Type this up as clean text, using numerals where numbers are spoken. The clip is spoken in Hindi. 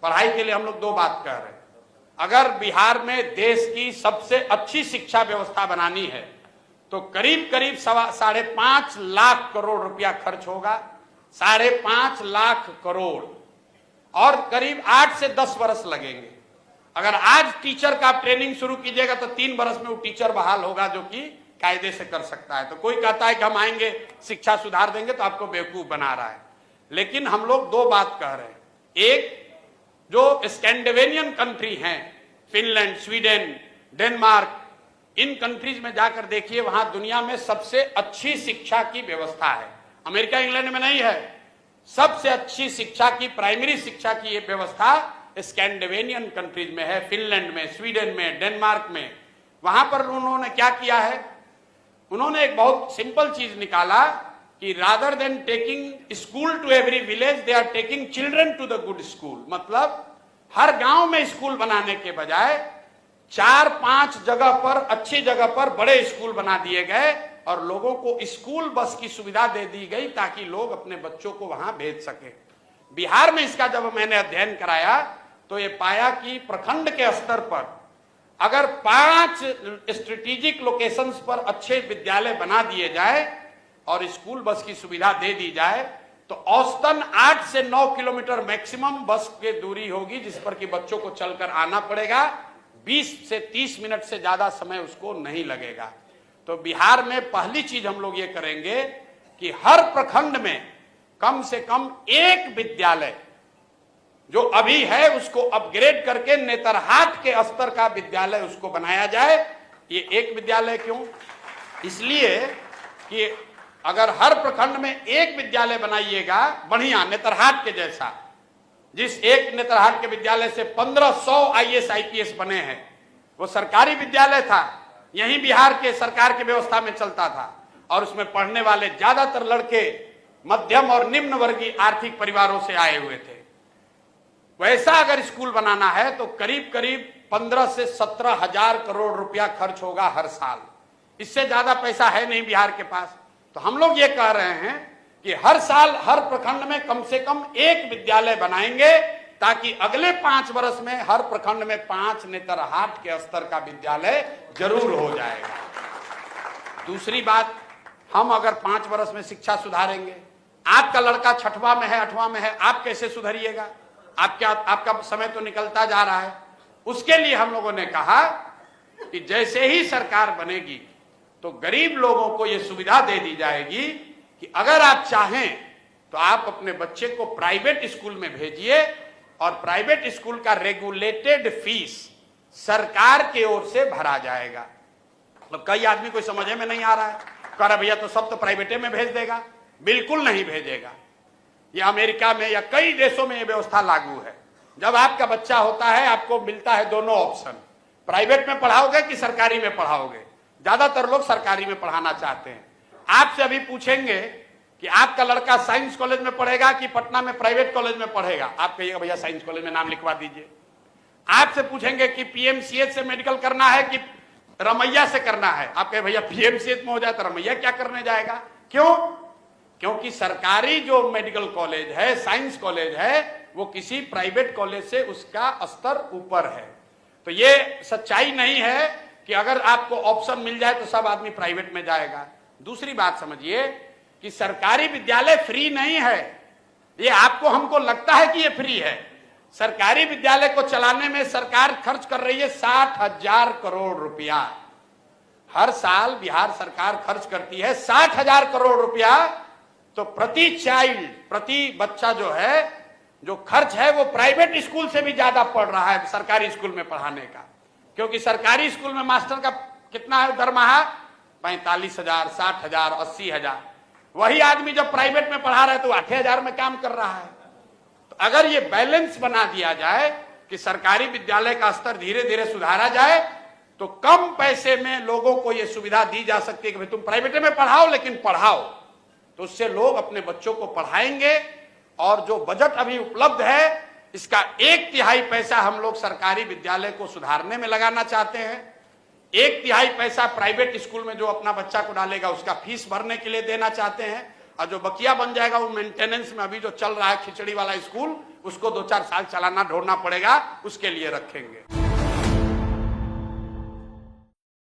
पढ़ाई के लिए हम लोग दो बात कह रहे हैं। अगर बिहार में देश की सबसे अच्छी शिक्षा व्यवस्था बनानी है तो करीब करीब 5.5 लाख करोड़ रुपया खर्च होगा, 5.5 लाख करोड़, और करीब 8 से 10 वर्ष लगेंगे। अगर आज टीचर का आप ट्रेनिंग शुरू कीजिएगा तो 3 वर्ष में वो टीचर बहाल होगा जो कि कायदे से कर सकता है। तो कोई कहता है कि हम आएंगे शिक्षा सुधार देंगे तो आपको बेवकूफ बना रहा है। लेकिन हम लोग दो बात कह रहे हैं। एक, जो स्कैंडिनेवियन कंट्री हैं, फिनलैंड, स्वीडन, डेनमार्क, इन कंट्रीज में जाकर देखिए, वहां दुनिया में सबसे अच्छी शिक्षा की व्यवस्था है। अमेरिका इंग्लैंड में नहीं है। सबसे अच्छी शिक्षा की, प्राइमरी शिक्षा की ये व्यवस्था स्कैंडिनेवियन कंट्रीज में है, फिनलैंड में, स्वीडन में, डेनमार्क में। वहां पर उन्होंने क्या किया है, उन्होंने एक बहुत सिंपल चीज निकाला कि rather than taking school to every village, they are taking children to the good school. मतलब हर गांव में स्कूल बनाने के बजाय 4-5 जगह पर, अच्छी जगह पर बड़े स्कूल बना दिए गए और लोगों को स्कूल बस की सुविधा दे दी गई ताकि लोग अपने बच्चों को वहां भेज सके। बिहार में इसका जब मैंने अध्ययन कराया तो ये पाया कि प्रखंड के स्तर पर अगर 5 स्ट्रेटेजिक लोकेशंस पर अच्छे विद्यालय बना दिए जाए और स्कूल बस की सुविधा दे दी जाए तो औसतन 8 से 9 किलोमीटर मैक्सिमम बस की दूरी होगी, जिस पर कि बच्चों को चलकर आना पड़ेगा। 20 से 30 मिनट से ज्यादा समय उसको नहीं लगेगा। तो बिहार में पहली चीज हम लोग ये करेंगे कि हर प्रखंड में कम से कम एक विद्यालय जो अभी है उसको अपग्रेड करके नेतरहाट के स्तर का विद्यालय उसको बनाया जाए। ये एक विद्यालय क्यों? इसलिए कि अगर हर प्रखंड में एक विद्यालय बनाइएगा बढ़िया, नेतरहाट के जैसा, जिस एक नेतरहाट के विद्यालय से 1500 IAS IPS बने हैं, वो सरकारी विद्यालय था, यही बिहार के सरकार की व्यवस्था में चलता था और उसमें पढ़ने वाले ज्यादातर लड़के मध्यम और निम्न वर्गीय आर्थिक परिवारों से आए हुए थे। वैसा अगर स्कूल बनाना है तो करीब करीब 15 से 17 हजार करोड़ रुपया खर्च होगा हर साल। इससे ज्यादा पैसा है नहीं बिहार के पास। तो हम लोग ये कह रहे हैं कि हर साल हर प्रखंड में कम से कम एक विद्यालय बनाएंगे ताकि अगले 5 वर्ष में हर प्रखंड में 5 नेतरहाट के स्तर का विद्यालय जरूर हो जाएगा। दूसरी बात, हम अगर 5 वर्ष में शिक्षा सुधारेंगे, आपका लड़का 6वां में है, 8वां में है, आप कैसे सुधरिएगा? आपका समय तो निकलता जा रहा है। उसके लिए हम लोगों ने कहा कि जैसे ही सरकार बनेगी तो गरीब लोगों को यह सुविधा दे दी जाएगी कि अगर आप चाहें तो आप अपने बच्चे को प्राइवेट स्कूल में भेजिए और प्राइवेट स्कूल का रेगुलेटेड फीस सरकार की ओर से भरा जाएगा। तो कई आदमी कोई समझ में नहीं आ रहा है, कह रहा भैया तो सब तो प्राइवेटे में भेज देगा। बिल्कुल नहीं भेजेगा। ये अमेरिका में या कई देशों में ये व्यवस्था लागू है। जब आपका बच्चा होता है आपको मिलता है दोनों ऑप्शन, प्राइवेट में पढ़ाओगे कि सरकारी में पढ़ाओगे। ज्यादातर लोग सरकारी में पढ़ाना चाहते हैं। आपसे अभी पूछेंगे कि आपका लड़का साइंस कॉलेज में पढ़ेगा कि पटना में प्राइवेट कॉलेज में पढ़ेगा, आप कहिएगा भैया साइंस कॉलेज में नाम लिखवा दीजिए। आपसे पूछेंगे कि PMCH से मेडिकल करना है कि रमैया से करना है, आप कहे भैया PMCH में हो जाए तो रमैया क्या करने जाएगा। क्यों? क्योंकि सरकारी जो मेडिकल कॉलेज है, साइंस कॉलेज है, वो किसी प्राइवेट कॉलेज से उसका स्तर ऊपर है। तो ये सच्चाई नहीं है कि अगर आपको ऑप्शन मिल जाए तो सब आदमी प्राइवेट में जाएगा। दूसरी बात समझिए कि सरकारी विद्यालय फ्री नहीं है। ये आपको हमको लगता है कि ये फ्री है। सरकारी विद्यालय को चलाने में सरकार खर्च कर रही है 60,000 करोड़ रुपया। हर साल बिहार सरकार खर्च करती है 60,000 करोड़ रुपया। तो प्रति चाइल्ड, प्रति बच्चा जो है, जो खर्च है वो प्राइवेट स्कूल से भी ज्यादा पड़ रहा है सरकारी स्कूल में पढ़ाने का। क्योंकि सरकारी स्कूल में मास्टर का कितना है दरमाहा? 45,000, 60,000, 80,000। वही आदमी जब प्राइवेट में पढ़ा रहा है तो 8,000 में काम कर रहा है। तो अगर ये बैलेंस बना दिया जाए कि सरकारी विद्यालय का स्तर धीरे धीरे सुधारा जाए तो कम पैसे में लोगों को यह सुविधा दी जा सकती है कि भाई तुम प्राइवेट में पढ़ाओ लेकिन पढ़ाओ। तो उससे लोग अपने बच्चों को पढ़ाएंगे। और जो बजट अभी उपलब्ध है इसका 1/3 पैसा हम लोग सरकारी विद्यालय को सुधारने में लगाना चाहते हैं। 1/3 पैसा प्राइवेट स्कूल में जो अपना बच्चा को डालेगा उसका फीस भरने के लिए देना चाहते हैं। और जो बकिया बन जाएगा वो मेंटेनेंस में, अभी जो चल रहा है खिचड़ी वाला स्कूल, उसको 2-4 साल चलाना ढोना पड़ेगा, उसके लिए रखेंगे।